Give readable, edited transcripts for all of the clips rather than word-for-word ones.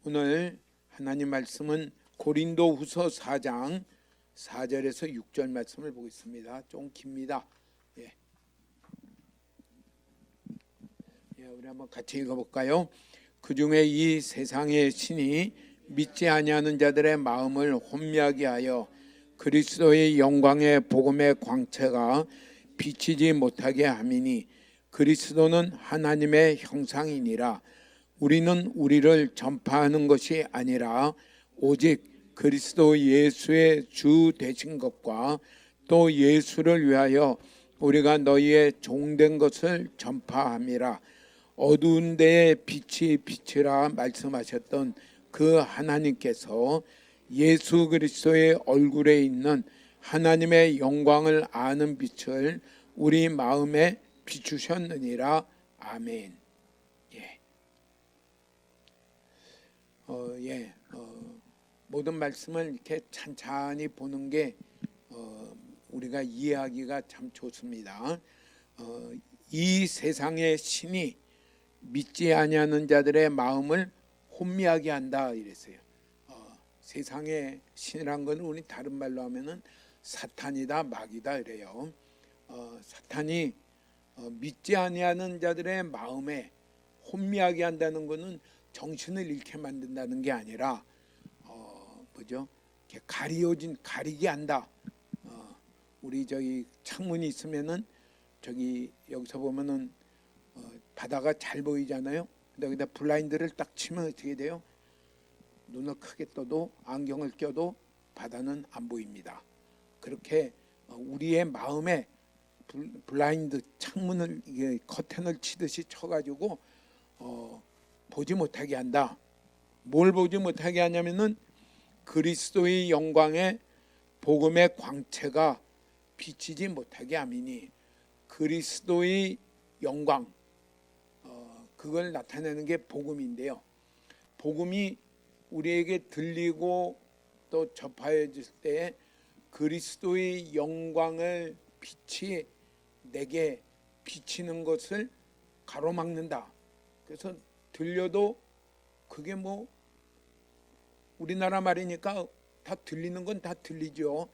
오늘 하나님 말씀은 고린도후서 4장 4절에서 6절 말씀을 보겠습니다. 좀 깁니다. 우리 한번 같이 읽어볼까요? 그 중에 이 세상의 신이 믿지 아니하는 자들의 마음을 혼미하게 하여 그리스도의 영광의 복음의 광채가 비치지 못하게 함이니 그리스도는 하나님의 형상이니라. 우리는 우리를 전파하는 것이 아니라 오직 그리스도 예수의 주 되신 것과 또 예수를 위하여 우리가 너희의 종된 것을 전파함이라. 어두운 데에 빛이 비치라 말씀하셨던 그 하나님께서 예수 그리스도의 얼굴에 있는 하나님의 영광을 아는 빛을 우리 마음에 비추셨느니라. 아멘. 모든 말씀을 이렇게 찬찬히 보는 게 우리가 이해하기가 참 좋습니다. 이 세상의 신이 믿지 아니하는 자들의 마음을 혼미하게 한다 이랬어요. 세상의 신이란 건 우리 다른 말로 하면은 사탄이다 마귀다 이래요. 사탄이 믿지 아니하는 자들의 마음에 혼미하게 한다는 것은 정신을 잃게 만든다는 게 아니라 이렇게 가리게 한다. 우리 저기 창문이 있으면은 여기서 보면은 바다가 잘 보이잖아요. 근데 여기다 블라인드를 딱 치면 어떻게 돼요? 눈을 크게 떠도 안경을 껴도 바다는 안 보입니다. 그렇게 우리의 마음에 블라인드 창문을 커튼을 치듯이 쳐가지고 보지 못하게 한다. 뭘 보지 못하게 하냐면은 그리스도의 영광의 복음의 광채가 비치지 못하게 함이니 그리스도의 영광 그걸 나타내는 게 복음인데요. 복음이 우리에게 들리고 또 접하여질 때 그리스도의 영광을 빛이 내게 비치는 것을 가로막는다. 그래서 들려도 그게 우리나라 말이니까 다 들리는 건 다 들리죠.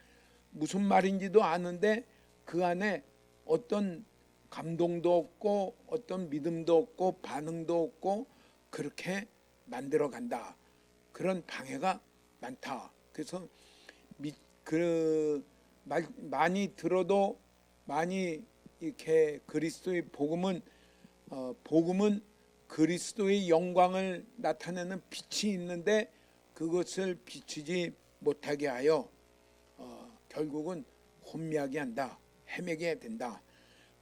무슨 말인지도 아는데 그 안에 어떤 감동도 없고 어떤 믿음도 없고 반응도 없고 그렇게 만들어 간다. 그런 방해가 많다. 그래서 많이 들어도 많이 이렇게 그리스도의 복음은 그리스도의 영광을 나타내는 빛이 있는데 그것을 비추지 못하게 하여 결국은 혼미하게 한다. 헤매게 된다.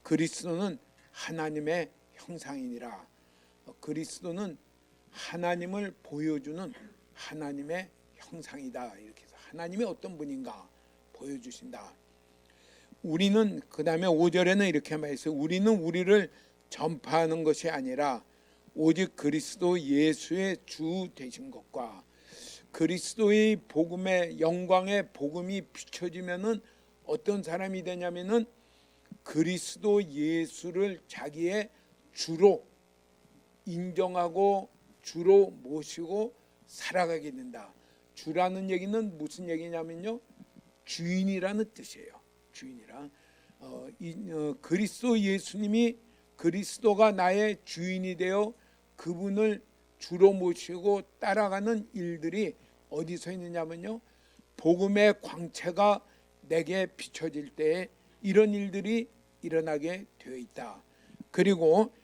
그리스도는 하나님의 형상이니라. 그리스도는 하나님을 보여주는 하나님의 형상이다. 이렇게 해서 하나님이 어떤 분인가 보여주신다. 우리는 그 다음에 5절에는 이렇게 말했어요. 우리는 우리를 전파하는 것이 아니라 오직 그리스도 예수의 주 되신 것과 그리스도의 복음의 영광의 복음이 비춰지면은 어떤 사람이 되냐면은 그리스도 예수를 자기의 주로 인정하고 주로 모시고 살아가게 된다. 주라는 얘기는 무슨 얘기냐면요, 주인이라는 뜻이에요. 주인이라 그리스도 예수님이 그리스도가 나의 주인이 되어 그분을 주로 모시고 따라가는 일들이 어디서 있느냐면요, 복음의 광채가 내게 비춰질 때에 이런 일들이 일어나게 되어 있다. 그리고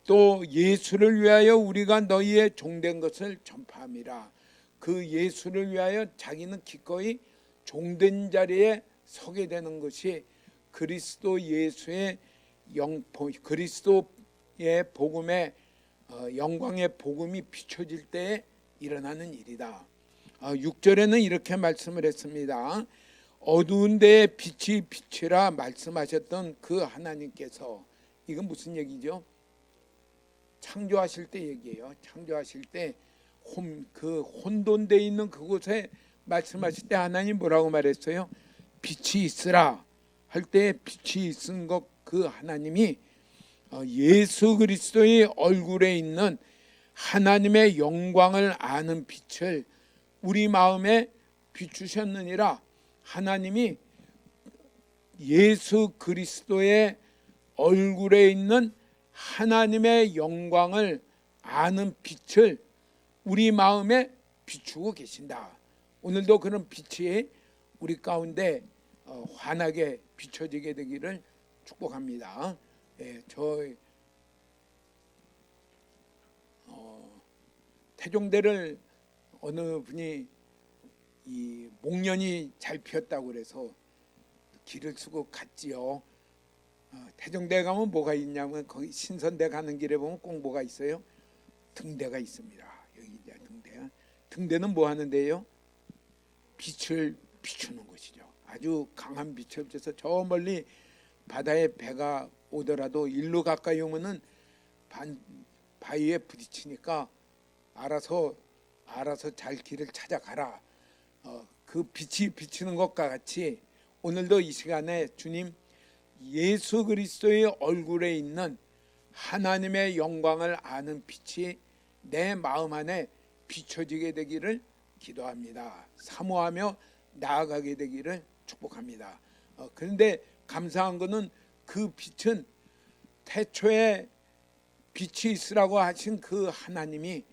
또 예수를 위하여 우리가 너희의 종된 것을 전파함이라. 그 예수를 위하여 자기는 기꺼이 종된 자리에 서게 되는 것이 그리스도 예수의 그리스도의 복음의 영광의 복음이 비춰질 때에 일어나는 일이다. 6절에는 이렇게 말씀을 했습니다. 어두운 데에 빛이 비치라 말씀하셨던 그 하나님께서, 이건 무슨 얘기죠? 창조하실 때 얘기예요. 창조하실 때 그 혼돈되어 있는 그곳에 말씀하실 때 하나님 뭐라고 말했어요? 빛이 있으라 할 때 빛이 있은 것, 그 하나님이 예수 그리스도의 얼굴에 있는 하나님의 영광을 아는 빛을 우리 마음에 비추셨느니라. 하나님이 예수 그리스도의 얼굴에 있는 하나님의 영광을 아는 빛을 우리 마음에 비추고 계신다. 오늘도 그런 빛이 우리 가운데 환하게 비춰지게 되기를 축복합니다. 태종대를 어느 분이 이 목련이 잘 피었다고 그래서 길을 쓰고 갔지요. 태종대 가면 뭐가 있냐면 거기 신선대 가는 길에 보면 꼭 뭐가 있어요? 등대가 있습니다. 여기 이제 등대. 등대는 뭐 하는데요? 빛을 비추는 것이죠. 아주 강한 빛을 비춰서 저 멀리 바다에 배가 오더라도 일로 가까이 오면은 바위에 부딪히니까 알아서 잘 길을 찾아가라. 그 빛이 비치는 것과 같이 오늘도 이 시간에 주님 예수 그리스도의 얼굴에 있는 하나님의 영광을 아는 빛이 내 마음 안에 비춰지게 되기를 기도합니다. 사모하며 나아가게 되기를 축복합니다. 그런데 감사한 것은 그 빛은 태초에 빛이 있으라고 하신 그 하나님이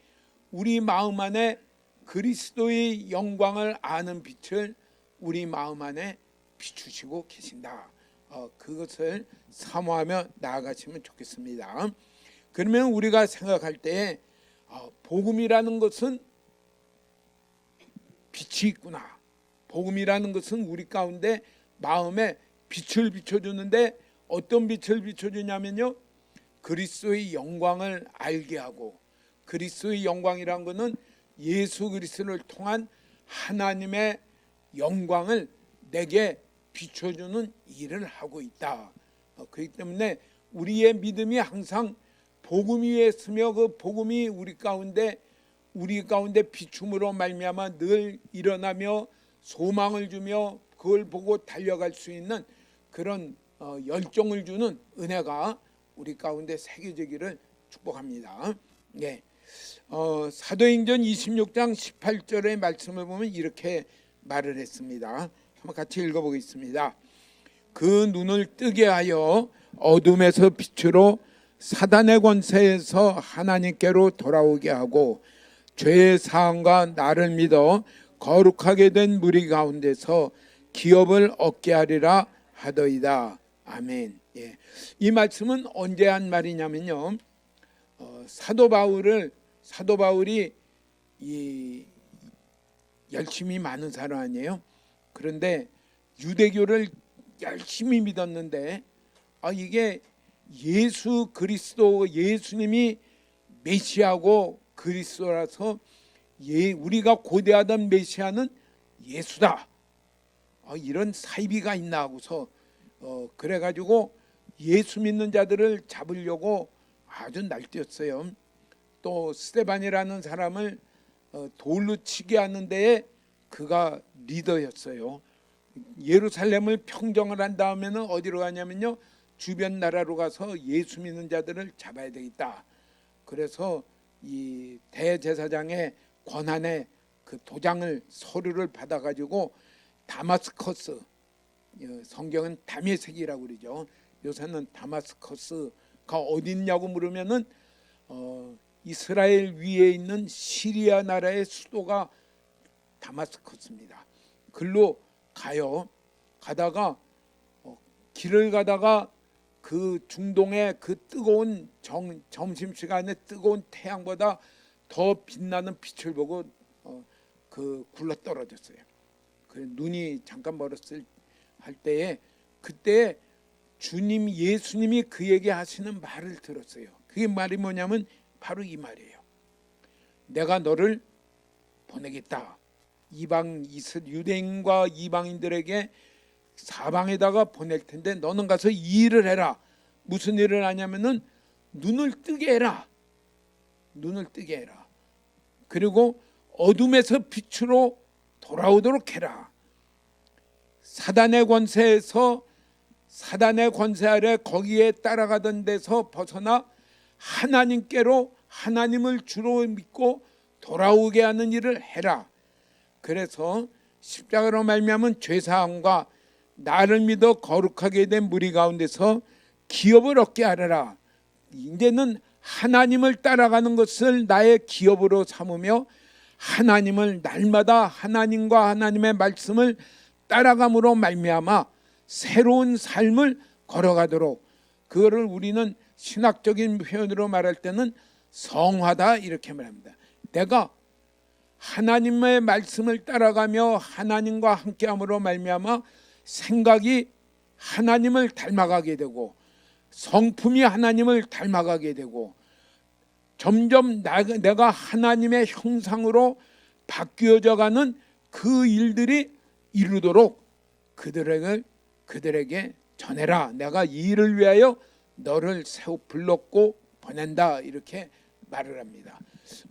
우리 마음 안에 그리스도의 영광을 아는 빛을 우리 마음 안에 비추시고 계신다. 그것을 사모하며 나아가시면 좋겠습니다. 그러면 우리가 생각할 때 복음이라는 것은 빛이 있구나. 복음이라는 것은 우리 가운데 마음에 빛을 비춰주는데 어떤 빛을 비춰주냐면요, 그리스도의 영광을 알게 하고, 그리스도의 영광이란 것은 예수 그리스도를 통한 하나님의 영광을 내게 비춰주는 일을 하고 있다. 그렇기 때문에 우리의 믿음이 항상 복음 위에 서며 그 복음이 우리 가운데 비춤으로 말미암아 늘 일어나며 소망을 주며 그걸 보고 달려갈 수 있는 그런 열정을 주는 은혜가 우리 가운데 새겨지기를 축복합니다. 네. 사도행전 26장 18절의 말씀을 보면 이렇게 말을 했습니다. 한번 같이 읽어보겠습니다. 그 눈을 뜨게 하여 어둠에서 빛으로 사단의 권세에서 하나님께로 돌아오게 하고 죄의 사함과 나를 믿어 거룩하게 된 무리 가운데서 기업을 얻게 하리라 하더이다. 아멘. 예. 이 말씀은 언제 한 말이냐면요, 사도 바울이 이 열심히 많은 사람 아니에요. 그런데 유대교를 열심히 믿었는데 이게 예수 그리스도, 예수님이 메시아고 그리스도라서 우리가 고대하던 메시아는 예수다. 이런 사이비가 있나 하고서 그래가지고 예수 믿는 자들을 잡으려고 아주 날뛰었어요. 또 스데반이라는 사람을 돌로 치게 하는 데에 그가 리더였어요. 예루살렘을 평정을 한 다음에는 어디로 가냐면요, 주변 나라로 가서 예수 믿는 자들을 잡아야 되겠다. 그래서 이 대제사장의 권한에 그 도장을 서류를 받아가지고 다마스커스, 성경은 다메섹이라고 그러죠. 요새는 다마스커스가 어디 있냐고 물으면은 이스라엘 위에 있는 시리아 나라의 수도가 다마스커스입니다. 글로 가요. 가다가 길을 가다가 그 중동의 그 뜨거운 점심시간에 뜨거운 태양보다 더 빛나는 빛을 보고 그 굴러 떨어졌어요. 그 눈이 잠깐 멀었을 할 때에 그때 주님 예수님이 그에게 하시는 말을 들었어요. 그게 말이 뭐냐면 바로 이 말이에요. 내가 너를 보내겠다. 유대인과 이방인들에게 사방에다가 보낼 텐데 너는 가서 이 일을 해라. 무슨 일을 하냐면은 눈을 뜨게 해라. 눈을 뜨게 해라. 그리고 어둠에서 빛으로 돌아오도록 해라. 사단의 권세 아래 거기에 따라가던 데서 벗어나 하나님께로 하나님을 주로 믿고 돌아오게 하는 일을 해라. 그래서 십자가로 말미암은 죄사함과 나를 믿어 거룩하게 된 무리 가운데서 기업을 얻게 하라. 이제는 하나님을 따라가는 것을 나의 기업으로 삼으며 하나님을 날마다 하나님과 하나님의 말씀을 따라감으로 말미암아 새로운 삶을 걸어가도록, 그거를 우리는 신학적인 표현으로 말할 때는 성화다 이렇게 말합니다. 내가 하나님의 말씀을 따라가며 하나님과 함께함으로 말미암아 생각이 하나님을 닮아가게 되고 성품이 하나님을 닮아가게 되고 점점 내가 하나님의 형상으로 바뀌어져 가는 그 일들이 이루도록 그들에게 전해라. 내가 이 일을 위하여 너를 세워 불렀고 보낸다 이렇게 말을 합니다.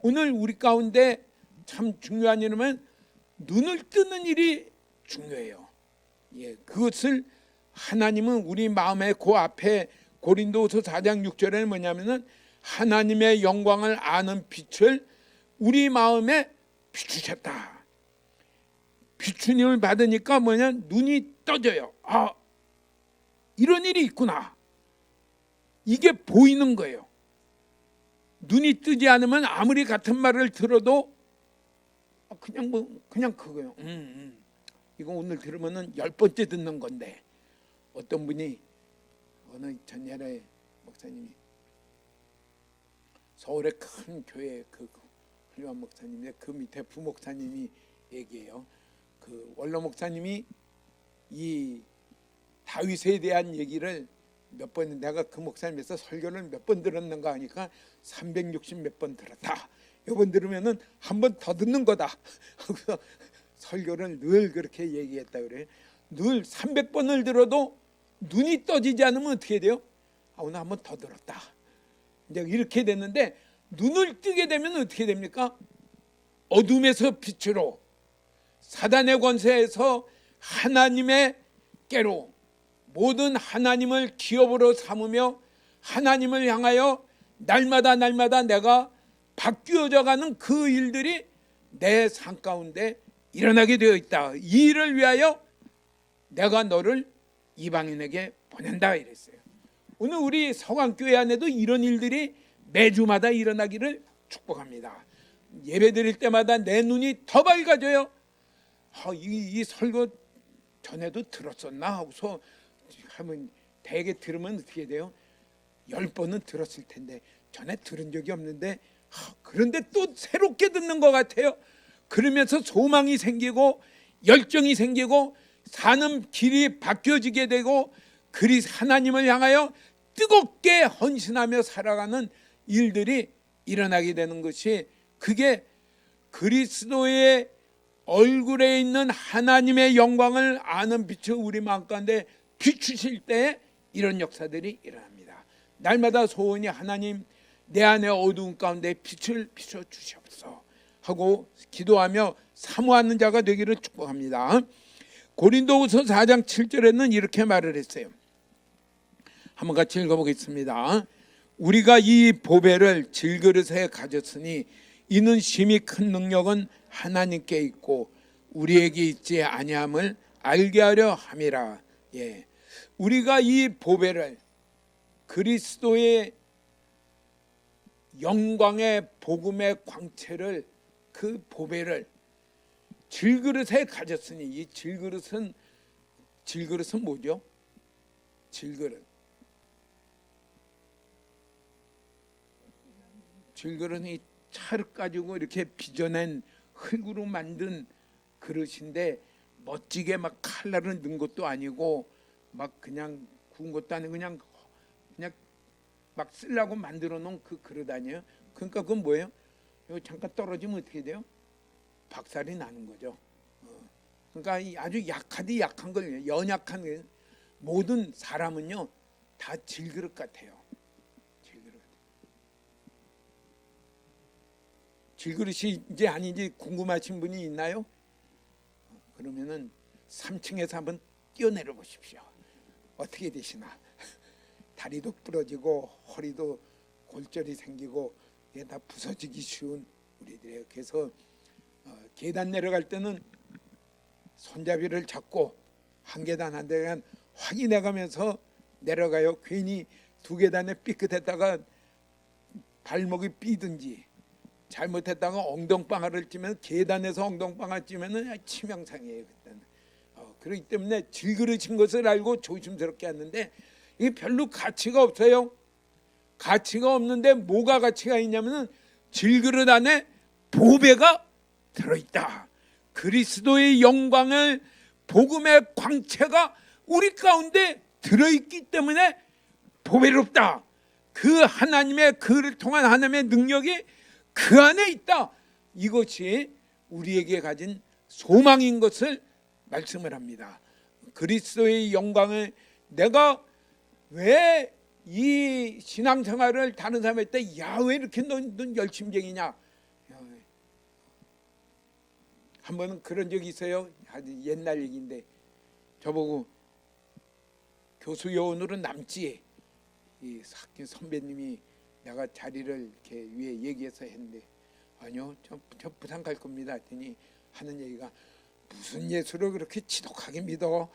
오늘 우리 가운데 참 중요한 일은 눈을 뜨는 일이 중요해요. 그것을 하나님은 우리 마음의 그 앞에 고린도후서 4장 6절에는 뭐냐면은 하나님의 영광을 아는 빛을 우리 마음에 비추셨다. 비추님을 받으니까 뭐냐, 눈이 떠져요. 아, 이런 일이 있구나. 이게 보이는 거예요. 눈이 뜨지 않으면 아무리 같은 말을 들어도 그냥 그거예요. 이거 오늘 들으면은 10번째 듣는 건데. 어떤 분이 어느 전날에 목사님이 서울의 큰 교회 그 훌륭한 목사님인데 그 밑에 부목사님이 얘기해요. 그 원로 목사님이 이 다윗에 대한 얘기를 몇 번, 내가 그 목사님에서 설교를 몇 번 들었는가 하니까 360 몇 번 들었다. 이번 들으면은 한 번 더 듣는 거다. 그래서 설교를 늘 그렇게 얘기했다 그래. 늘 300번을 들어도 눈이 떠지지 않으면 어떻게 돼요? 오늘 한 번 더 들었다. 이제 이렇게 됐는데 눈을 뜨게 되면 어떻게 됩니까? 어둠에서 빛으로, 사단의 권세에서 하나님의 깨로, 모든 하나님을 기업으로 삼으며 하나님을 향하여 날마다 내가 바뀌어져 가는 그 일들이 내 삶 가운데 일어나게 되어 있다. 이 일을 위하여 내가 너를 이방인에게 보낸다 이랬어요. 오늘 우리 서강교회 안에도 이런 일들이 매주마다 일어나기를 축복합니다. 예배 드릴 때마다 내 눈이 더 밝아져요. 이 설교 전에도 들었었나 하고서 하면 대개 들으면 어떻게 돼요? 10번은 들었을 텐데 전에 들은 적이 없는데 그런데 또 새롭게 듣는 것 같아요. 그러면서 소망이 생기고 열정이 생기고 사는 길이 바뀌어지게 되고 그리 하나님을 향하여 뜨겁게 헌신하며 살아가는 일들이 일어나게 되는 것이, 그게 그리스도의 얼굴에 있는 하나님의 영광을 아는 빛을 우리 마음 가운데 비추실 때 이런 역사들이 일어납니다. 날마다 소원이 하나님 내 안에 어두운 가운데 빛을 비춰주시옵소서 하고 기도하며 사모하는 자가 되기를 축복합니다. 고린도후서 4장 7절에는 이렇게 말을 했어요. 한번 같이 읽어보겠습니다. 우리가 이 보배를 질그릇에 가졌으니 이는 심히 큰 능력은 하나님께 있고 우리에게 있지 아니함을 알게 하려 함이라. 우리가 이 보배를, 그리스도의 영광의 복음의 광채를, 그 보배를 질그릇에 가졌으니, 이 질그릇은 뭐죠? 질그릇은 이 차를 가지고 이렇게 빚어낸 흙으로 만든 그릇인데 멋지게 막 칼날을 넣은 것도 아니고 막 그냥 구운 것도 아니고 그냥 막 쓰려고 만들어 놓은 그 그릇 아니에요? 그러니까 그건 뭐예요? 이거 잠깐 떨어지면 어떻게 돼요? 박살이 나는 거죠. 그러니까 아주 약한 걸, 연약한 모든 사람은요 다 질그릇 같아요. 질그릇이 이제 아닌지 궁금하신 분이 있나요? 그러면은 3층에서 한번 뛰어내려 보십시오. 어떻게 되시나? 다리도 부러지고 허리도 골절이 생기고 이게 다 부서지기 쉬운 우리들이에요. 그래서 계단 내려갈 때는 손잡이를 잡고 한 계단 한 계단 확인해 가면서 내려가요. 괜히 두 계단에 삐끗했다가 발목이 삐든지 잘못했다가 엉덩방아를 찌면, 계단에서 엉덩방아 찌면은 치명상이에요. 그때는. 그렇기 때문에 질그릇인 것을 알고 조심스럽게 하는데 이게 별로 가치가 없어요. 가치가 없는데 뭐가 가치가 있냐면은 질그릇 안에 보배가 들어있다. 그리스도의 영광을, 복음의 광채가 우리 가운데 들어있기 때문에 보배롭다. 그 하나님의, 그를 통한 하나님의 능력이 그 안에 있다. 이것이 우리에게 가진 소망인 것을 말씀을 합니다. 그리스도의 영광을, 내가 왜 이 신앙생활을 다른 사람한테 때, 야, 왜 이렇게 넌 열심쟁이냐, 한 번은 그런 적이 있어요. 아주 옛날 얘기인데 저보고 교수 요원으로 남지, 이 선배님이 내가 자리를 이렇게 위에 얘기해서 했는데, 아니요, 저 부산 갈 겁니다 했더니 하는 얘기가, 무슨 예수를 그렇게 지독하게 믿어?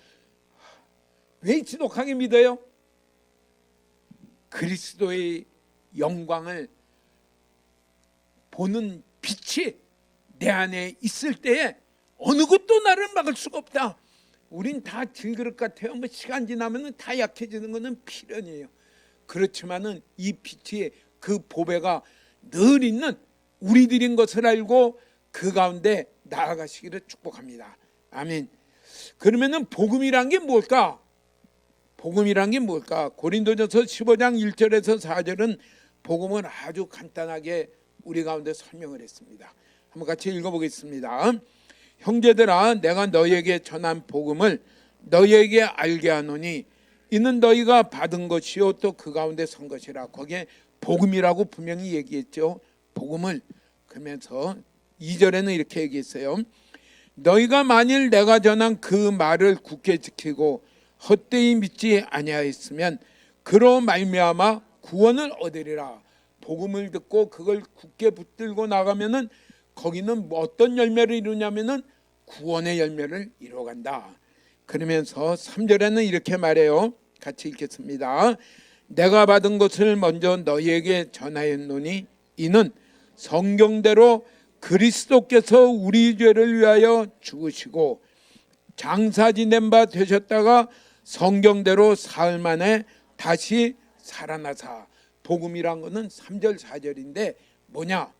왜 지독하게 믿어요? 그리스도의 영광을 보는 빛이 내 안에 있을 때에 어느 것도 나를 막을 수가 없다. 우린 다 질그릇 같아요. 뭐 시간 지나면 다 약해지는 것은 필연이에요. 그렇지만은 이 빛이, 그 보배가 늘 있는 우리들인 것을 알고 그 가운데 나아가시기를 축복합니다. 아멘. 그러면은 복음이란 게 뭘까? 복음이란 게 뭘까? 고린도전서 15장 1절에서 4절은 복음을 아주 간단하게 우리 가운데 설명을 했습니다. 한번 같이 읽어보겠습니다. 형제들아, 내가 너희에게 전한 복음을 너희에게 알게 하노니 이는 너희가 받은 것이요 또 그 가운데 선 것이라. 거기에 복음이라고 분명히 얘기했죠. 복음을. 그러면서 2절에는 이렇게 얘기했어요. 너희가 만일 내가 전한 그 말을 굳게 지키고 헛되이 믿지 아니하였으면 그로 말미암아 구원을 얻으리라. 복음을 듣고 그걸 굳게 붙들고 나가면은 거기는 어떤 열매를 이루냐면은 구원의 열매를 이루어간다. 그러면서 3절에는 이렇게 말해요. 같이 읽겠습니다. 내가 받은 것을 먼저 너희에게 전하였노니 이는 성경대로 그리스도께서 우리 죄를 위하여 죽으시고 장사 지낸 바 되셨다가 성경대로 사흘 만에 다시 살아나사. 복음이란 것은 3절 4절인데 뭐냐?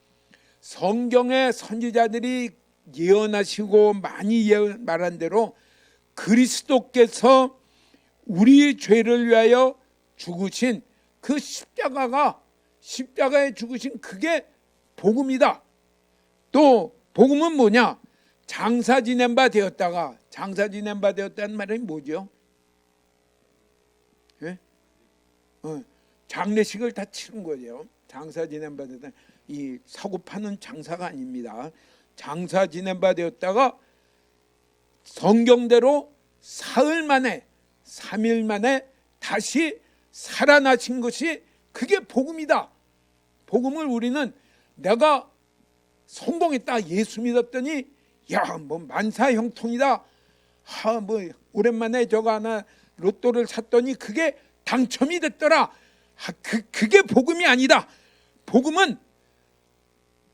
성경의 선지자들이 예언하시고 많이 말한 대로 그리스도께서 우리 죄를 위하여 죽으신 그 십자가에 죽으신 그게 복음이다. 또 복음은 뭐냐? 장사 지낸 바 되었다가, 장사 지낸 바 되었다는 말은 뭐죠? 예? 장례식을 다 치른 거죠. 장사 지낸 바 되었다. 이 사고 파는 장사가 아닙니다. 장사 지낸 바 되었다가 성경대로 사흘 만에, 3일 만에 다시 살아나신 것이 그게 복음이다. 복음을 우리는 내가 성공했다, 예수 믿었더니 야, 뭐 만사형통이다, 뭐 오랜만에 저거 하나 로또를 샀더니 그게 당첨이 됐더라. 그게 복음이 아니다. 복음은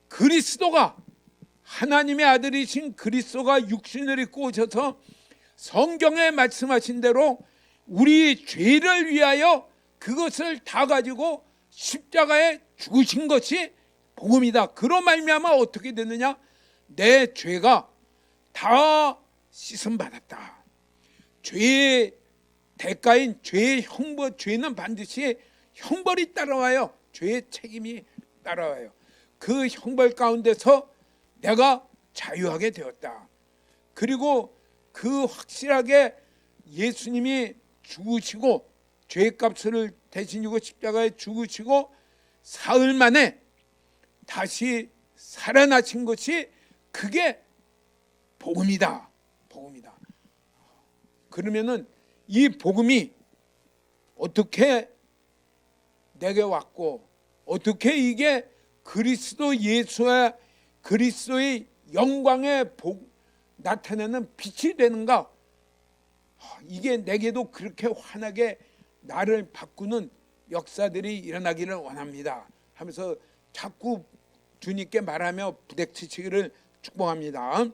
그리스도가, 하나님의 아들이신 그리스도가 육신을 입고 오셔서 성경에 말씀하신 대로 우리 죄를 위하여 그것을 다 가지고 십자가에 죽으신 것이 복음이다. 그로 말미암아 어떻게 되느냐? 내 죄가 다 씻음 받았다. 죄의 대가인 죄의 형벌, 죄는 반드시 형벌이 따라와요. 죄의 책임이 따라와요. 그 형벌 가운데서 내가 자유하게 되었다. 그리고 그 확실하게 예수님이 죽으시고 죄값을 대신 지고 십자가에 죽으시고 사흘 만에 다시 살아나신 것이 그게 복음이다. 복음이다. 그러면은 이 복음이 어떻게 내게 왔고 어떻게 이게 그리스도 예수와 그리스도의 영광의 나타내는 빛이 되는가? 이게 내게도 그렇게 환하게 나를 바꾸는 역사들이 일어나기를 원합니다 하면서 자꾸 주님께 말하며 부대치시기를 축복합니다.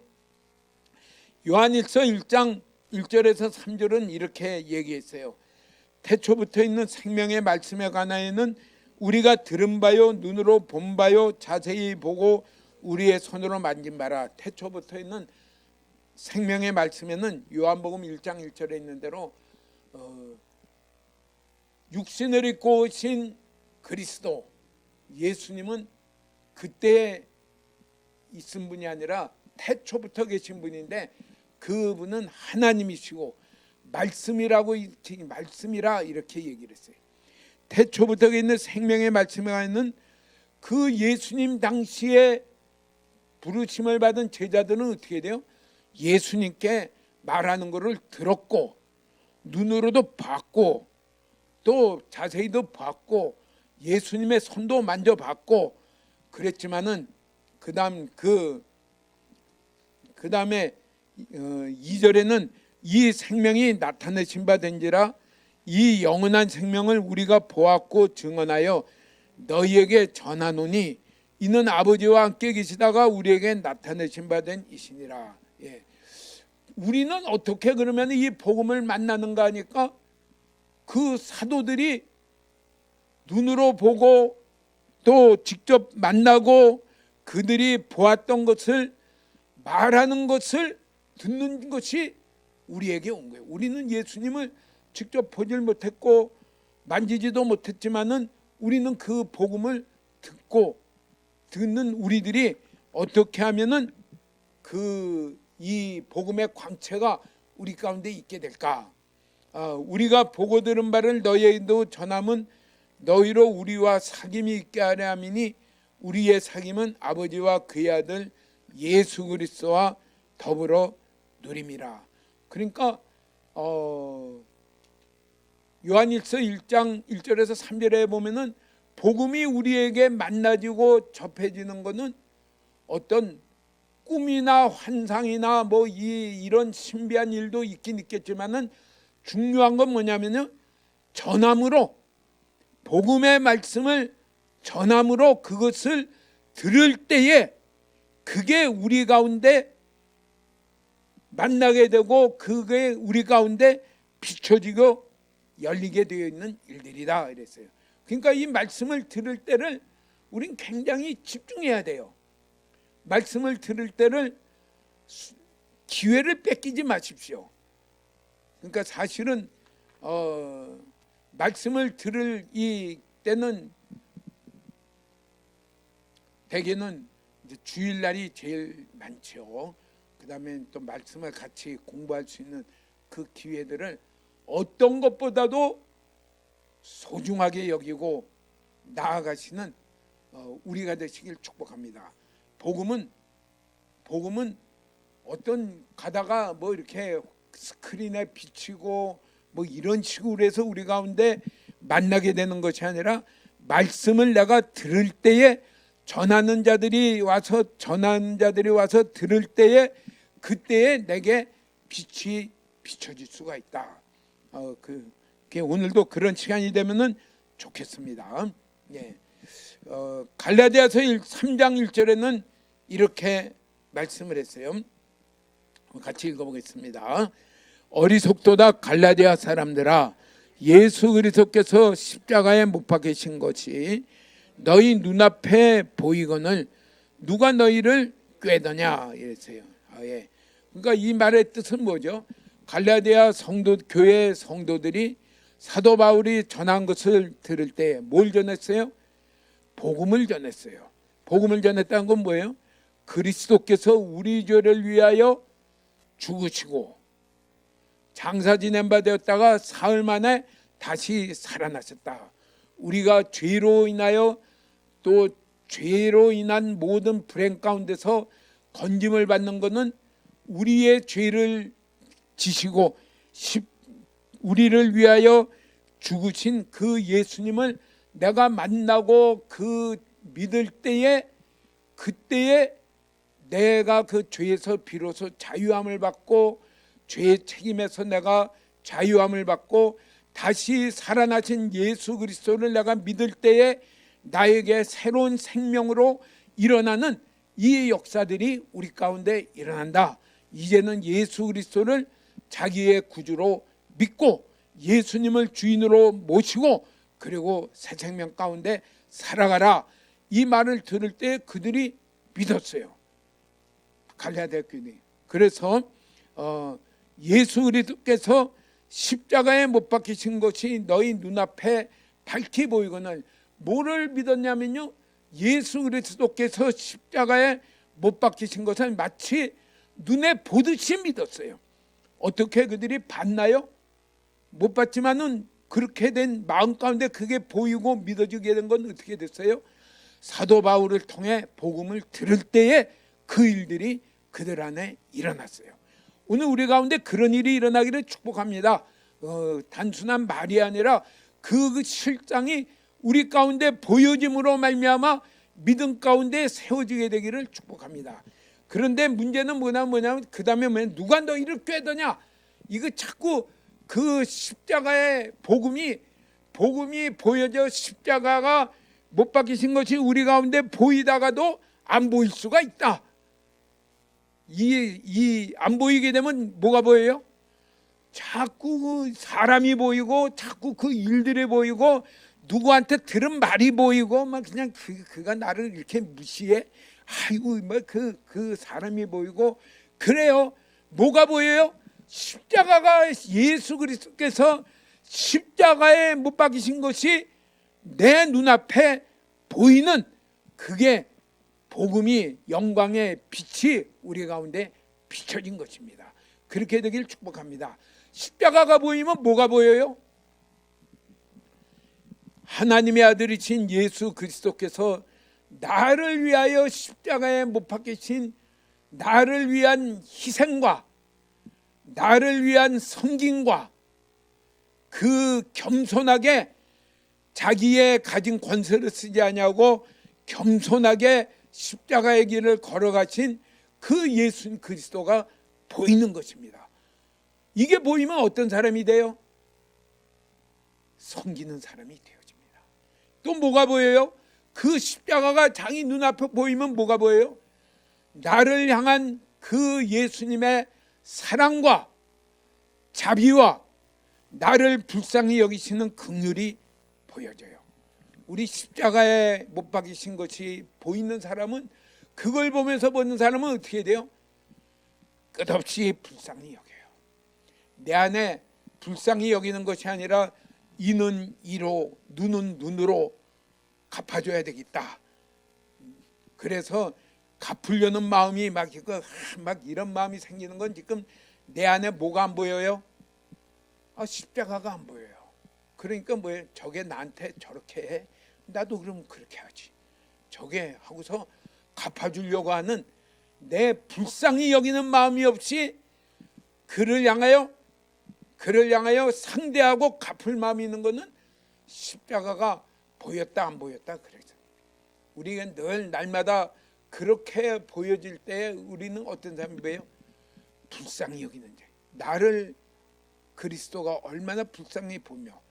요한일서 1장 1절에서 3절은 이렇게 얘기했어요. 태초부터 있는 생명의 말씀에 관하여는 우리가 들은 바요 눈으로 본 바요 자세히 보고 우리의 손으로 만진 바라. 태초부터 있는 생명의 말씀에는 요한복음 1장 1절에 있는 대로 육신을 입고 오신 그리스도 예수님은 그때 있은 분이 아니라 태초부터 계신 분인데 그분은 하나님이시고 말씀이라 이렇게 얘기를 했어요. 태초부터 있는 생명의 말씀에 있는 그 예수님 당시에 부르심을 받은 제자들은 어떻게 돼요? 예수님께 말하는 것을 들었고 눈으로도 봤고 또 자세히도 봤고 예수님의 손도 만져봤고 그랬지만은 그 다음에 2절에는 이 생명이 나타내신 바 된지라 이 영원한 생명을 우리가 보았고 증언하여 너희에게 전하노니 이는 아버지와 함께 계시다가 우리에게 나타내신 바 된 이시니라. 예. 우리는 어떻게 그러면 이 복음을 만나는가 하니까 그 사도들이 눈으로 보고 또 직접 만나고 그들이 보았던 것을 말하는 것을 듣는 것이 우리에게 온 거예요. 우리는 예수님을 직접 보질 못했고 만지지도 못했지만은 우리는 그 복음을 듣는 우리들이 어떻게 하면은 이 복음의 광채가 우리 가운데 있게 될까? 우리가 보고 들은 바를 너희에게도 전함은 너희로 우리와 사귐이 있게 하려 함이니 우리의 사귐은 아버지와 그의 아들 예수 그리스도와 더불어 누림이라. 그러니까 요한일서 1장 1절에서 3절에 보면은 복음이 우리에게 만나지고 접해지는 것은 어떤 꿈이나 환상이나 이런 신비한 일도 있긴 있겠지만은 중요한 건 뭐냐면요, 전함으로 복음의 말씀을 전함으로 그것을 들을 때에 그게 우리 가운데 만나게 되고 그게 우리 가운데 비춰지고 열리게 되어 있는 일들이다 이랬어요. 그러니까 이 말씀을 들을 때를 우린 굉장히 집중해야 돼요. 말씀을 들을 때를 기회를 뺏기지 마십시오. 그러니까 사실은 말씀을 들을 이 때는 대개는 이제 주일날이 제일 많죠. 그 다음에 또 말씀을 같이 공부할 수 있는 그 기회들을 어떤 것보다도 소중하게 여기고 나아가시는 우리가 되시길 축복합니다. 복음은 어떤 가다가 이렇게 스크린에 비치고 이런 식으로 해서 우리 가운데 만나게 되는 것이 아니라 말씀을 내가 들을 때에 전하는 자들이 와서 들을 때에 그때에 내게 빛이 비춰질 수가 있다. 오늘도 그런 시간이 되면은 좋겠습니다. 예. 갈라디아서 3장 1절에는 이렇게 말씀을 했어요. 같이 읽어보겠습니다. 어리석도다 갈라디아 사람들아, 예수 그리스도께서 십자가에 못 박히신 것이 너희 눈앞에 보이거늘 누가 너희를 꾀더냐 이랬어요. 예. 그러니까 이 말의 뜻은 뭐죠? 갈라디아 교회 성도들이 사도 바울이 전한 것을 들을 때 뭘 전했어요? 복음을 전했어요. 복음을 전했다는 건 뭐예요? 그리스도께서 우리 죄를 위하여 죽으시고 장사 지낸 바 되었다가 사흘 만에 다시 살아나셨다. 우리가 죄로 인하여 또 죄로 인한 모든 불행 가운데서 건짐을 받는 것은 우리의 죄를 지시고 우리를 위하여 죽으신 그 예수님을 내가 만나고 그 믿을 때에 그때에 내가 그 죄에서 비로소 자유함을 받고 죄의 책임에서 내가 자유함을 받고 다시 살아나신 예수 그리스도를 내가 믿을 때에 나에게 새로운 생명으로 일어나는 이 역사들이 우리 가운데 일어난다. 이제는 예수 그리스도를 자기의 구주로 믿고 예수님을 주인으로 모시고 그리고 새 생명 가운데 살아가라. 이 말을 들을 때 그들이 믿었어요. 갈라디아 교인이. 그래서 예수 그리스도께서 십자가에 못 박히신 것이 너희 눈앞에 밝히 보이거늘 뭐를 믿었냐면요, 예수 그리스도께서 십자가에 못 박히신 것을 마치 눈에 보듯이 믿었어요. 어떻게 그들이 봤나요? 못 봤지만은 그렇게 된 마음 가운데 그게 보이고 믿어지게 된 건 어떻게 됐어요? 사도 바울을 통해 복음을 들을 때에 그 일들이 그들 안에 일어났어요. 오늘 우리 가운데 그런 일이 일어나기를 축복합니다. 단순한 말이 아니라 그 실상이 우리 가운데 보여짐으로 말미암아 믿음 가운데 세워지게 되기를 축복합니다. 그런데 문제는 뭐냐면 그 다음에 누가 너희를 꾀더냐? 이거 자꾸 그 십자가의 복음이 보여져 십자가가 못 박히신 것이 우리 가운데 보이다가도 안 보일 수가 있다. 이 안 보이게 되면 뭐가 보여요? 자꾸 그 사람이 보이고 자꾸 그 일들이 보이고 누구한테 들은 말이 보이고 막 그냥 그가 나를 이렇게 무시해. 아이고 그 사람이 보이고 그래요. 뭐가 보여요? 십자가가 예수 그리스도께서 십자가에 못 박히신 것이 내 눈앞에 보이는 그게 복음이 영광의 빛이 우리 가운데 비춰진 것입니다. 그렇게 되길 축복합니다. 십자가가 보이면 뭐가 보여요? 하나님의 아들이신 예수 그리스도께서 나를 위하여 십자가에 못 박히신 나를 위한 희생과 나를 위한 섬김과 그 겸손하게 자기의 가진 권세를 쓰지 아니하고 겸손하게 십자가의 길을 걸어가신 그 예수 그리스도가 보이는 것입니다. 이게 보이면 어떤 사람이 돼요? 섬기는 사람이 되어집니다. 또 뭐가 보여요? 그 십자가가 자기 눈앞에 보이면 뭐가 보여요? 나를 향한 그 예수님의 사랑과 자비와 나를 불쌍히 여기시는 긍휼이 보여져요. 우리 십자가에 못 박히신 것이 보이는 사람은 그걸 보면서 보는 사람은 어떻게 돼요? 끝없이 불쌍히 여겨요. 내 안에 불쌍히 여기는 것이 아니라 이는 이로 눈은 눈으로 갚아줘야 되겠다. 그래서 갚으려는 마음이 막 이런 마음이 생기는 건 지금 내 안에 뭐가 안 보여요? 십자가가 안 보여요. 그러니까 뭐예요? 저게 나한테 저렇게 해. 나도 그럼 그렇게 하지. 저게 하고서 갚아주려고 하는 내 불쌍히 여기는 마음이 없이 그를 향하여 상대하고 갚을 마음이 있는 것은 십자가가 보였다 안 보였다 그래서 우리가 늘 날마다 그렇게 보여질 때 우리는 어떤 사람이에요? 불쌍히 여기는 자. 나를 그리스도가 얼마나 불쌍히 보며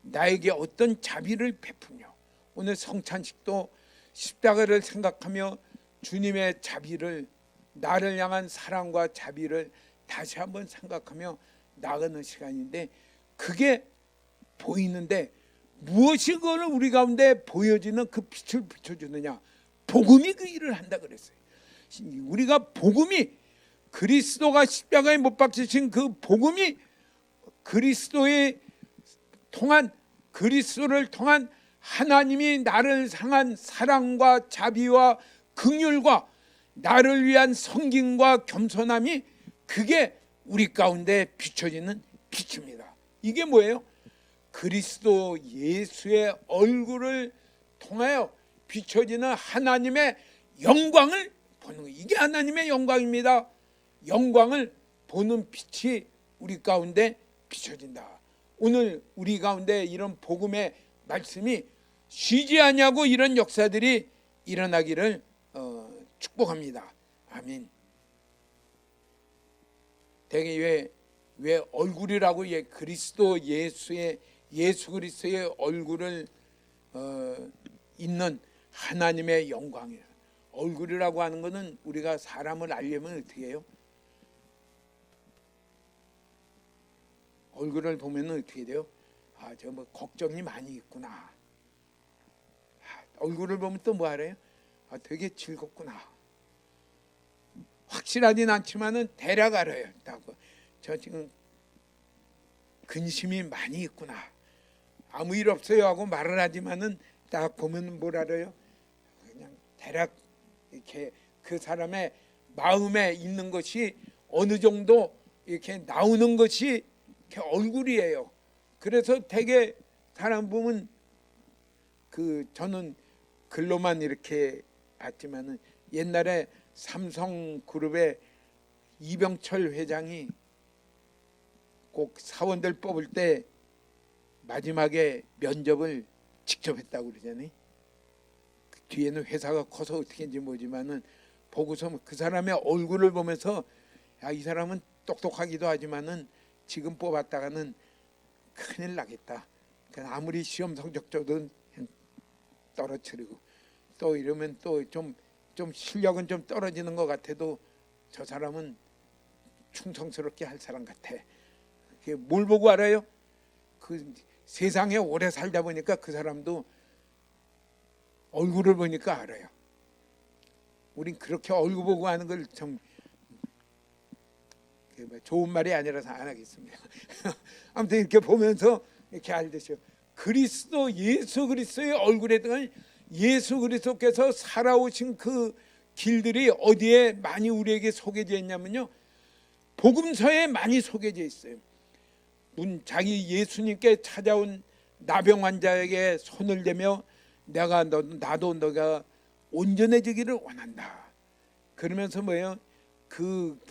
나에게 어떤 자비를 베푸며 오늘 성찬식도 십자가를 생각하며 주님의 자비를 나를 향한 사랑과 자비를 다시 한번 생각하며 나가는 시간인데 그게 보이는데 무엇이 그걸 우리 가운데 보여지는 그 빛을 비춰주느냐? 복음이 그 일을 한다 그랬어요. 우리가 복음이 그리스도가 십자가에 못 박히신 그 복음이 그리스도를 통한 하나님이 나를 향한 사랑과 자비와 긍휼과 나를 위한 섬김과 겸손함이 그게 우리 가운데 비춰지는 빛입니다. 이게 뭐예요? 그리스도 예수의 얼굴을 통하여 비춰지는 하나님의 영광을 보는 거예요. 이게 하나님의 영광입니다. 영광을 보는 빛이 우리 가운데 비춰진다. 오늘 우리 가운데 이런 복음의 말씀이 쉬지 않냐고 이런 역사들이 일어나기를 축복합니다. 아멘. 되게 왜 얼굴이라고 그리스도 예수 그리스도의 얼굴을 있는 하나님의 영광이에요. 얼굴이라고 하는 것은 우리가 사람을 알려면 어떻게 해요? 얼굴을 보면 어떻게 돼요? 저 뭐 걱정이 많이 있구나. 얼굴을 보면 또 뭐 알아요? 되게 즐겁구나. 확실하진 않지만은 대략 알아요. 저 지금 근심이 많이 있구나. 아무 일 없어요 하고 말을 하지만은 딱 보면 뭘 알아요? 그냥 대략 이렇게 그 사람의 마음에 있는 것이 어느 정도 이렇게 나오는 것이 이렇게 얼굴이에요. 그래서 되게 사람 보면 저는 글로만 이렇게 봤지만은 옛날에 삼성그룹의 이병철 회장이 꼭 사원들 뽑을 때 마지막에 면접을 직접 했다고 그러잖아요. 그 뒤에는 회사가 커서 어떻게 인지 모르지만은 보고서 그 사람의 얼굴을 보면서 이 사람은 똑똑하기도 하지만은 지금 뽑았다가는 큰일 나겠다. 아무리 시험 성적 줘도 떨어뜨리고 또 이러면 또 좀 실력은 좀 떨어지는 것 같아도 저 사람은 충성스럽게 할 사람 같아. 그게 뭘 보고 알아요? 그 세상에 오래 살다 보니까 그 사람도 얼굴을 보니까 알아요. 우린 그렇게 얼굴 보고 하는 걸 좀 좋은 말이 아니라서 안 하겠습니다. 아무튼 이렇게 보면서 이렇게 알듯이요. 그리스도 예수 그리스도의 얼굴에 대한 예수 그리스도께서 살아오신 그 길들이 어디에 많이 우리에게 소개되어 있냐면요, 복음서에 많이 소개되어 있어요. 자기 예수님께 찾아온 나병 환자에게 손을 대며 나도 너가 온전해지기를 원한다. 그러면서 뭐예요?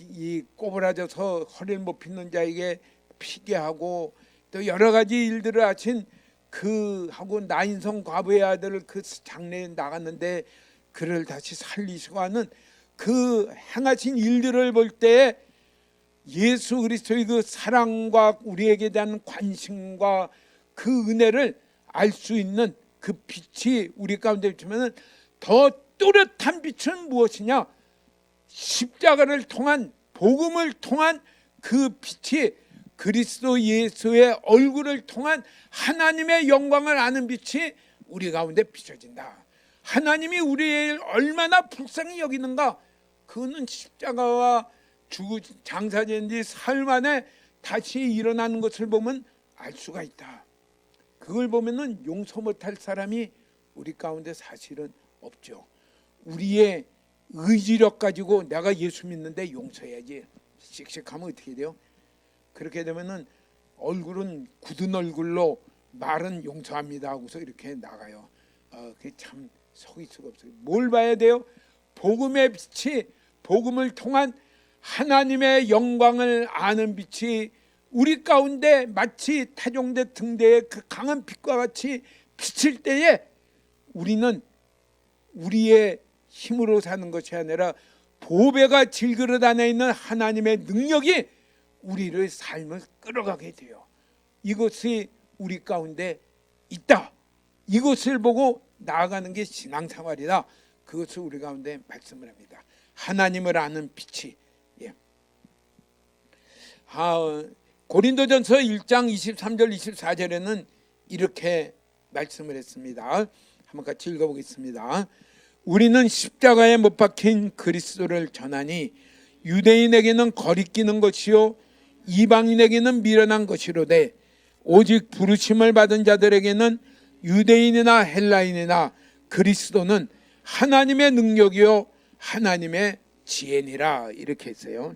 이 꼬부라져서 허리를 못 펴는 자에게 피게 하고 또 여러 가지 일들을 하신 하고 나인성 과부의 아들을 그 장례에 나갔는데 그를 다시 살리시고 하는 그 행하신 일들을 볼 때 예수 그리스도의 그 사랑과 우리에게 대한 관심과 그 은혜를 알 수 있는 그 빛이 우리 가운데 비추면 더 또렷한 빛은 무엇이냐? 십자가를 통한 복음을 통한 그 빛이 그리스도 예수의 얼굴을 통한 하나님의 영광을 아는 빛이 우리 가운데 비춰진다. 하나님이 우리를 얼마나 불쌍히 여기는가, 그거는 십자가와 장사된 지 사흘 만에 다시 일어나는 것을 보면 알 수가 있다. 그걸 보면은 용서 못할 사람이 우리 가운데 사실은 없죠. 우리의 의지력 가지고 내가 예수 믿는데 용서해야지 씩씩하면 어떻게 돼요? 그렇게 되면은 얼굴은 굳은 얼굴로 말은 용서합니다 하고서 이렇게 나가요. 그게 참 속일 수가 없어요. 뭘 봐야 돼요? 복음의 빛이, 복음을 통한 하나님의 영광을 아는 빛이 우리 가운데 마치 태종대 등대의 그 강한 빛과 같이 비칠 때에 우리는 우리의 힘으로 사는 것이 아니라 보배가 질그릇 안에 있는 하나님의 능력이 우리를 삶을 끌어가게 돼요. 이것이 우리 가운데 있다. 이것을 보고 나아가는 게 신앙생활이다. 그것을 우리 가운데 말씀을 합니다. 하나님을 아는 빛이. 고린도전서 1장 23절 24절에는 이렇게 말씀을 했습니다. 한번 같이 읽어보겠습니다. 우리는 십자가에 못 박힌 그리스도를 전하니 유대인에게는 거리끼는 것이요 이방인에게는 미련한 것이로되 오직 부르심을 받은 자들에게는 유대인이나 헬라인이나 그리스도는 하나님의 능력이요 하나님의 지혜니라. 이렇게 했어요.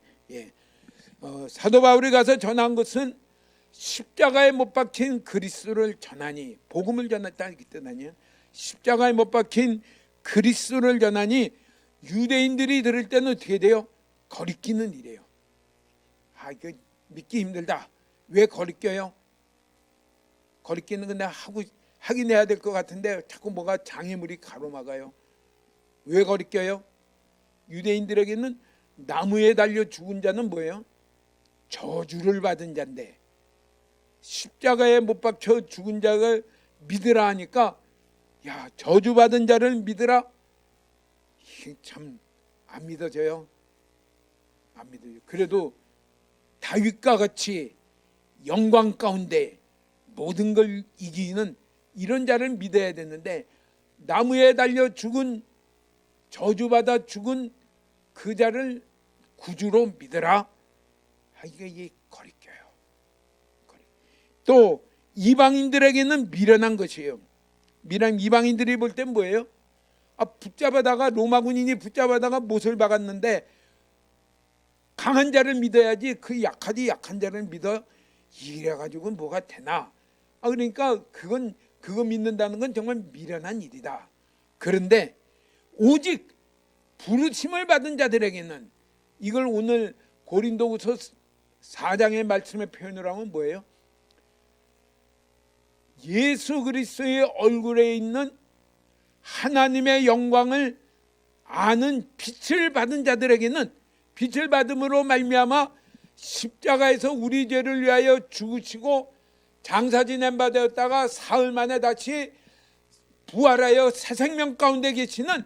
사도 바울이 가서 전한 것은 십자가에 못 박힌 그리스도를 전하니, 복음을 전했다는 뜻 아니에요. 십자가에 못 박힌 그리스도를 전하니 유대인들이 들을 때는 어떻게 돼요? 거리끼는 일이에요. 이거 믿기 힘들다. 왜 거리껴요? 거리끼는 건데 하긴 해야 될 것 같은데 자꾸 뭐가 장애물이 가로막아요. 왜 거리껴요? 유대인들에게는 나무에 달려 죽은 자는 뭐예요? 저주를 받은 자인데 십자가에 못 박혀 죽은 자를 믿으라 하니까 야, 저주받은 자를 믿으라? 참 안 믿어져요. 안 믿어요. 그래도 다윗과 같이 영광 가운데 모든 걸 이기는 이런 자를 믿어야 되는데 나무에 달려 죽은 저주받아 죽은 그 자를 구주로 믿으라. 이게 거리껴요. 또 이방인들에게는 미련한 것이에요. 미련 이방인들이 볼 땐 뭐예요? 붙잡아다가 로마 군인이 붙잡아다가 못을 박았는데 강한 자를 믿어야지 그 약한 자를 믿어 이래가지고 뭐가 되나? 그러니까 그거 믿는다는 건 정말 미련한 일이다. 그런데 오직 부르심을 받은 자들에게는 이걸 오늘 고린도후서 4장의 말씀의 표현을 하면 뭐예요? 예수 그리스도의 얼굴에 있는 하나님의 영광을 아는 빛을 받은 자들에게는 빛을 받음으로 말미암아 십자가에서 우리 죄를 위하여 죽으시고 장사 지낸 바 되었다가 사흘 만에 다시 부활하여 새 생명 가운데 계시는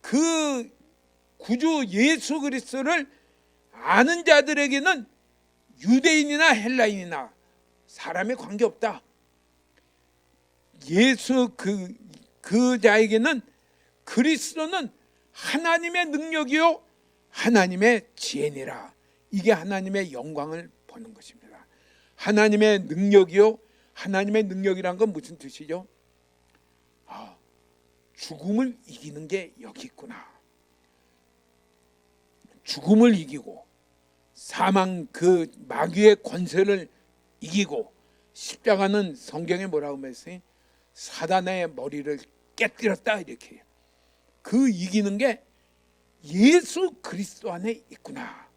그 구주 예수 그리스도를 아는 자들에게는 유대인이나 헬라인이나 사람에 관계없다. 예수 그 자에게는 그리스도는 하나님의 능력이요 하나님의 지혜니라. 이게 하나님의 영광을 보는 것입니다. 하나님의 능력이요 하나님의 능력이란 건 무슨 뜻이죠? 죽음을 이기는 게 여기 있구나. 죽음을 이기고 사망 그 마귀의 권세를 이기고 십자가는 성경에 뭐라고 했어요? 사단의 머리를 깨뜨렸다 이렇게. 그 이기는 게 예수 그리스도 안에 있구나.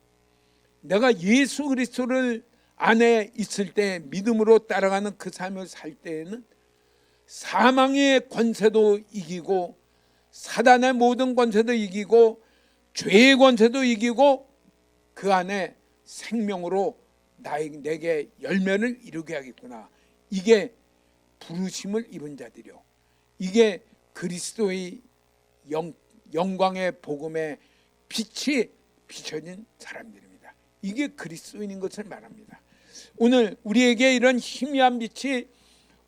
내가 예수 그리스도를 안에 있을 때 믿음으로 따라가는 그 삶을 살 때에는 사망의 권세도 이기고 사단의 모든 권세도 이기고 죄의 권세도 이기고 그 안에 생명으로 내게 열매를 이루게 하겠구나. 이게 부르심을 입은 자들이요. 이게 그리스도의 영광의 복음의 빛이 비춰진 사람들입니다. 이게 그리스도인인 것을 말합니다. 오늘 우리에게 이런 희미한 빛이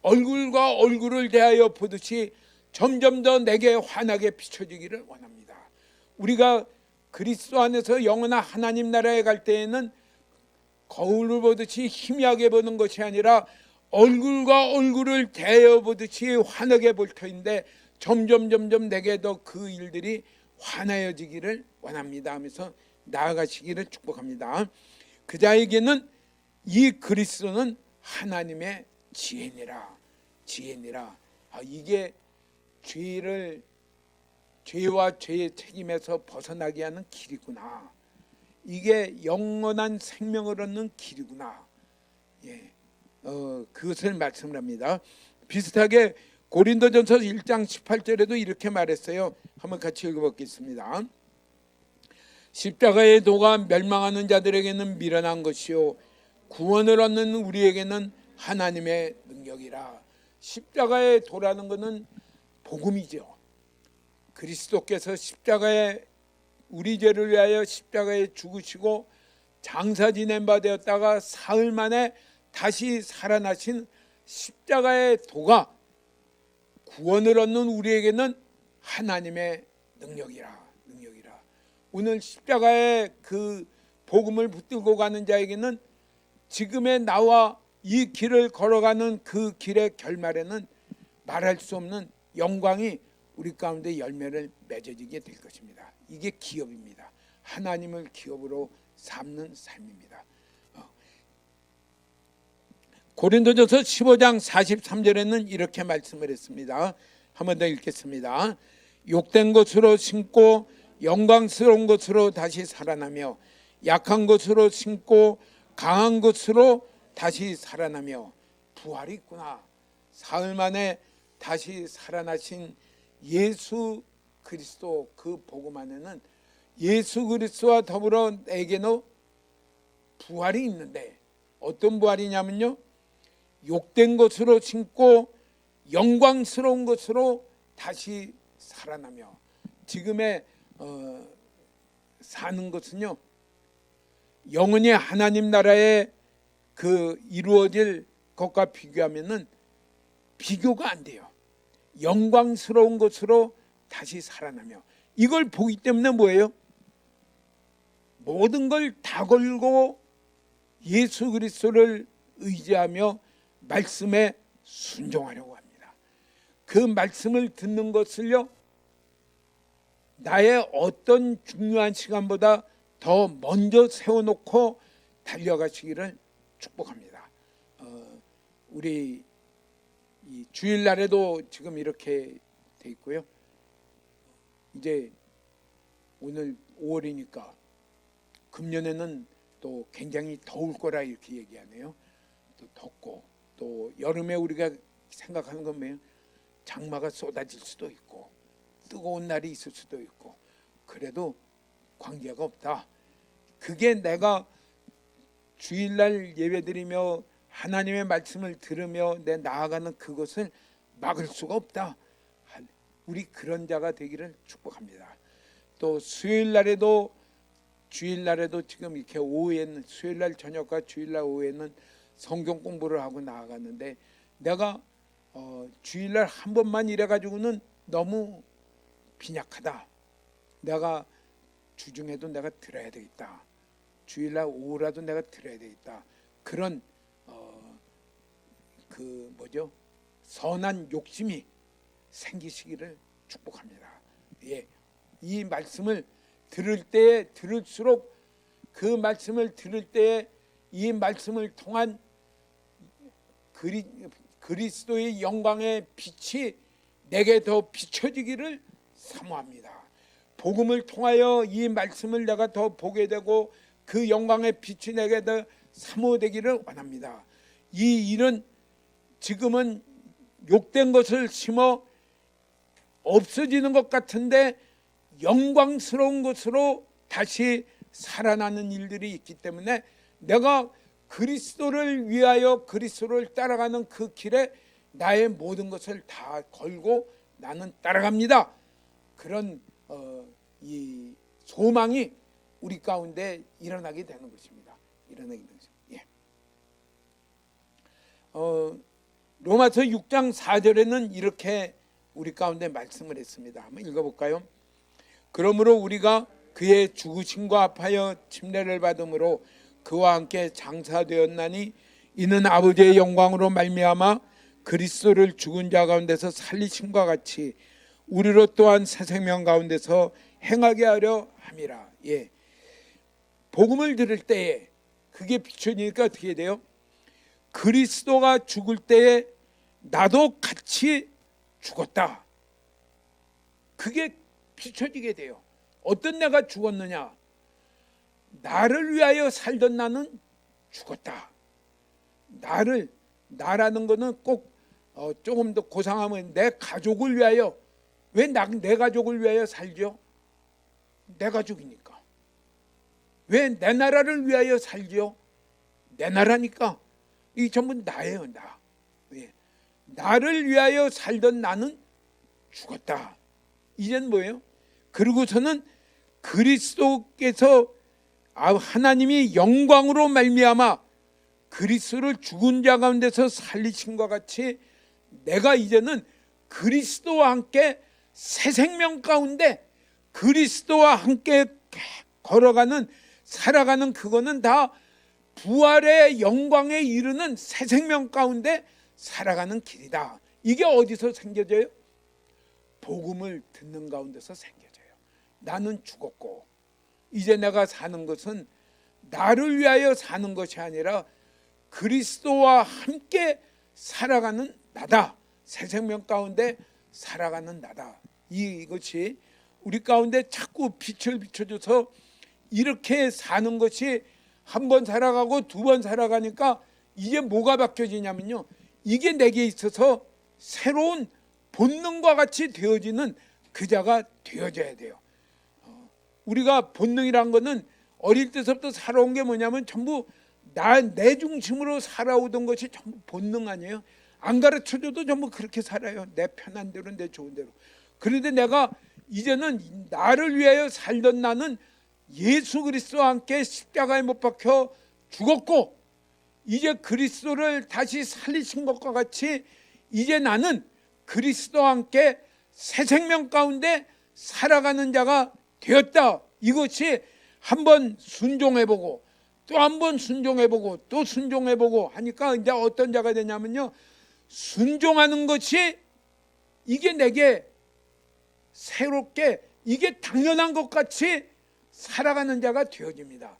얼굴과 얼굴을 대하여 보듯이 점점 더 내게 환하게 비춰지기를 원합니다. 우리가 그리스도 안에서 영원한 하나님 나라에 갈 때에는 거울을 보듯이 희미하게 보는 것이 아니라 얼굴과 얼굴을 대하여 보듯이 환하게 볼 터인데 점점 내게 더 그 일들이 환하여지기를 원합니다 하면서 나아가시기를 축복합니다. 그 자에게는 이 그리스도는 하나님의 지혜니라. 이게 죄와 죄의 책임에서 벗어나게 하는 길이구나. 이게 영원한 생명을 얻는 길이구나. 그것을 말씀을 합니다. 비슷하게 고린도전서 1장 18절에도 이렇게 말했어요. 한번 같이 읽어보겠습니다. 십자가의 도가 멸망하는 자들에게는 미련한 것이요 구원을 얻는 우리에게는 하나님의 능력이라. 십자가의 도라는 것은 복음이죠. 그리스도께서 십자가에 우리 죄를 위하여 십자가에 죽으시고 장사 지낸 바 되었다가 사흘 만에 다시 살아나신 십자가의 도가 구원을 얻는 우리에게는 하나님의 능력이라. 오늘 십자가의 그 복음을 붙들고 가는 자에게는 지금의 나와 이 길을 걸어가는 그 길의 결말에는 말할 수 없는 영광이 우리 가운데 열매를 맺어지게 될 것입니다. 이게 기업입니다. 하나님을 기업으로 삼는 삶입니다. 고린도전서 15장 43절에는 이렇게 말씀을 했습니다. 한 번 더 읽겠습니다. 욕된 것으로 심고 영광스러운 것으로 다시 살아나며 약한 것으로 심고 강한 것으로 다시 살아나며 부활이 있구나. 사흘 만에 다시 살아나신 예수 그리스도 그 복음 안에는 예수 그리스도와 더불어 내게는 부활이 있는데, 어떤 부활이냐면요, 욕된 것으로 심고 영광스러운 것으로 다시 살아나며, 지금의 사는 것은요, 영원히 하나님 나라에 그 이루어질 것과 비교하면은 비교가 안 돼요. 영광스러운 것으로 다시 살아나며, 이걸 보기 때문에 뭐예요? 모든 걸 다 걸고 예수 그리스도를 의지하며 말씀에 순종하려고 합니다. 그 말씀을 듣는 것을요, 나의 어떤 중요한 시간보다 더 먼저 세워놓고 달려가시기를 축복합니다. 우리 이 주일날에도 지금 이렇게 돼 있고요. 이제 오늘 5월이니까 금년에는 또 굉장히 더울 거라 이렇게 얘기하네요. 또 덥고, 또 여름에 우리가 생각하는 건 뭐예요? 장마가 쏟아질 수도 있고 뜨거운 날이 있을 수도 있고, 그래도 관계가 없다. 그게 내가 주일날 예배드리며 하나님의 말씀을 들으며 내 나아가는 그것을 막을 수가 없다. 우리 그런 자가 되기를 축복합니다. 또 수요일날에도 주일날에도 지금 이렇게 오후에는, 수요일날 저녁과 주일날 오후에는 성경 공부를 하고 나아갔는데, 내가 주일날 한 번만 이래가지고는 너무 빈약하다. 내가 주중에도 내가 들어야 되겠다. 주일날 오후라도 내가 들어야 되겠다. 그런 선한 욕심이 생기시기를 축복합니다. 예, 이 말씀을 들을 때에 들을수록, 그 말씀을 들을 때에 이 말씀을 통한 그리스도의 영광의 빛이 내게 더 비춰지기를 사모합니다. 복음을 통하여 이 말씀을 내가 더 보게 되고 그 영광의 빛이 내게 더 사모되기를 원합니다. 이 일은 지금은 욕된 것을 심어 없어지는 것 같은데 영광스러운 것으로 다시 살아나는 일들이 있기 때문에, 내가 그리스도를 위하여 그리스도를 따라가는 그 길에 나의 모든 것을 다 걸고 나는 따라갑니다. 그런 이 소망이 우리 가운데 일어나게 되는 것입니다. 예. 로마서 6장 4절에는 이렇게 우리 가운데 말씀을 했습니다. 한번 읽어볼까요? 그러므로 우리가 그의 죽으심과 합하여 침례를 받음으로 그와 함께 장사되었나니, 이는 아버지의 영광으로 말미암아 그리스도를 죽은 자 가운데서 살리심과 같이 우리로 또한 새 생명 가운데서 행하게 하려 함이라. 예. 복음을 들을 때에 그게 비춰지니까 어떻게 돼요? 그리스도가 죽을 때에 나도 같이 죽었다. 그게 비춰지게 돼요. 어떤 내가 죽었느냐? 나를 위하여 살던 나는 죽었다. 나라는 거는 꼭 조금 더 고상하면 내 가족을 위하여, 왜 내 가족을 위하여 살죠? 내 가족이니까. 왜 내 나라를 위하여 살죠? 내 나라니까. 이 전부 나예요, 나. 예. 나를 위하여 살던 나는 죽었다. 이젠 뭐예요? 그리고서는 그리스도께서 하나님이 영광으로 말미암아 그리스도를 죽은 자 가운데서 살리심과 같이 내가 이제는 그리스도와 함께 새 생명 가운데, 그리스도와 함께 걸어가는, 살아가는, 그거는 다 부활의 영광에 이르는 새 생명 가운데 살아가는 길이다. 이게 어디서 생겨져요? 복음을 듣는 가운데서 생겨져요. 나는 죽었고 이제 내가 사는 것은 나를 위하여 사는 것이 아니라 그리스도와 함께 살아가는 나다. 새 생명 가운데 살아가는 나다. 이것이 우리 가운데 자꾸 빛을 비춰줘서 이렇게 사는 것이, 한 번 살아가고 두 번 살아가니까 이제 뭐가 바뀌어지냐면요, 이게 내게 있어서 새로운 본능과 같이 되어지는 그 자가 되어져야 돼요. 우리가 본능이란 거는 어릴 때서부터 살아온 게 뭐냐면 전부 내 중심으로 살아오던 것이 전부 본능 아니에요. 안 가르쳐줘도 전부 그렇게 살아요. 내 편한 대로, 내 좋은 대로. 그런데 내가 이제는 나를 위하여 살던 나는 예수 그리스도와 함께 십자가에 못 박혀 죽었고, 이제 그리스도를 다시 살리신 것과 같이 이제 나는 그리스도와 함께 새 생명 가운데 살아가는 자가 되었다. 이것이 한번 순종해보고 또 한번 순종해보고 또 순종해보고 하니까 이제 어떤 자가 되냐면요, 순종하는 것이 이게 내게 새롭게, 이게 당연한 것 같이 살아가는 자가 되어집니다.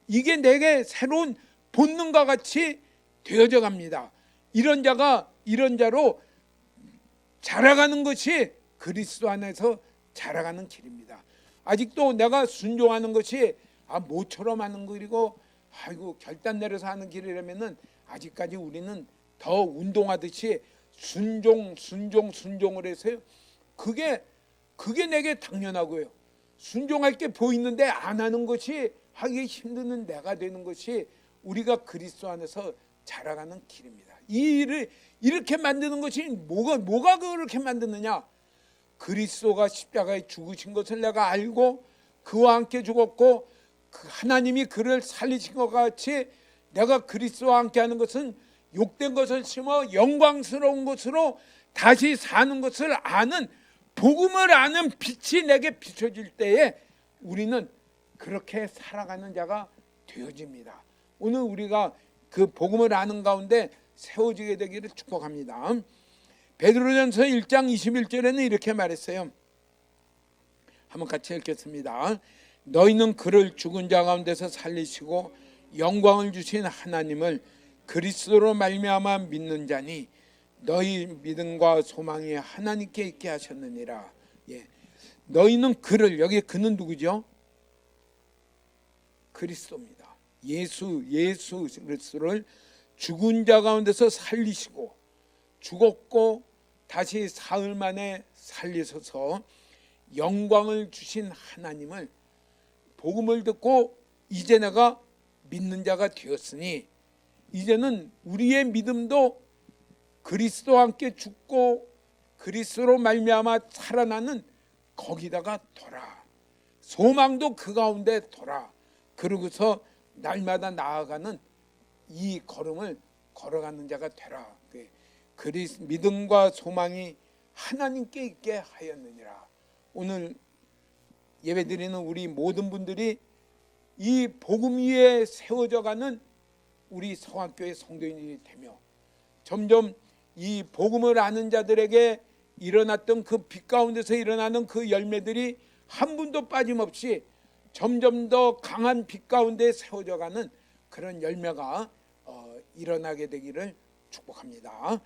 이게 내게 새로운 본능과 같이 되어져 갑니다. 이런 자로 자라가는 것이 그리스도 안에서 자라가는 길입니다. 아직도 내가 순종하는 것이 모처럼 하는 길이고 아이고 결단 내려서 하는 길이라면은 아직까지 우리는 더 운동하듯이 순종을 해서요. 그게 내게 당연하고요. 순종할 게 보이는데 안 하는 것이 하기 힘든 내가 되는 것이 우리가 그리스도 안에서 자라가는 길입니다. 이 일을 이렇게 만드는 것이 뭐가 그렇게 만드느냐? 그리스도가 십자가에 죽으신 것을 내가 알고 그와 함께 죽었고 그 하나님이 그를 살리신 것 같이 내가 그리스도와 함께 하는 것은 욕된 것을 심어 영광스러운 것으로 다시 사는 것을 아는, 복음을 아는 빛이 내게 비춰질 때에 우리는 그렇게 살아가는 자가 되어집니다. 오늘 우리가 그 복음을 아는 가운데 세워지게 되기를 축복합니다. 베드로전서 1장 21절에는 이렇게 말했어요. 한번 같이 읽겠습니다. 너희는 그를 죽은 자 가운데서 살리시고 영광을 주신 하나님을 그리스도로 말미암아 믿는 자니 너희 믿음과 소망이 하나님께 있게 하셨느니라. 너희는 그를, 여기 그는 누구죠? 그리스도입니다. 예수 그리스도를 죽은 자 가운데서 살리시고 죽었고 다시 사흘 만에 살리셔서 영광을 주신 하나님을, 복음을 듣고 이제 내가 믿는 자가 되었으니 이제는 우리의 믿음도 그리스도와 함께 죽고 그리스도로 말미암아 살아나는 거기다가 둬라. 소망도 그 가운데 둬라. 그러고서 날마다 나아가는 이 걸음을 걸어가는 자가 되라. 믿음과 소망이 하나님께 있게 하였느니라. 오늘 예배드리는 우리 모든 분들이 이 복음 위에 세워져가는 우리 성악교회 성도인이 되며 점점 이 복음을 아는 자들에게 일어났던 그 빛 가운데서 일어나는 그 열매들이 한 분도 빠짐없이 점점 더 강한 빛 가운데 세워져가는 그런 열매가 일어나게 되기를 축복합니다.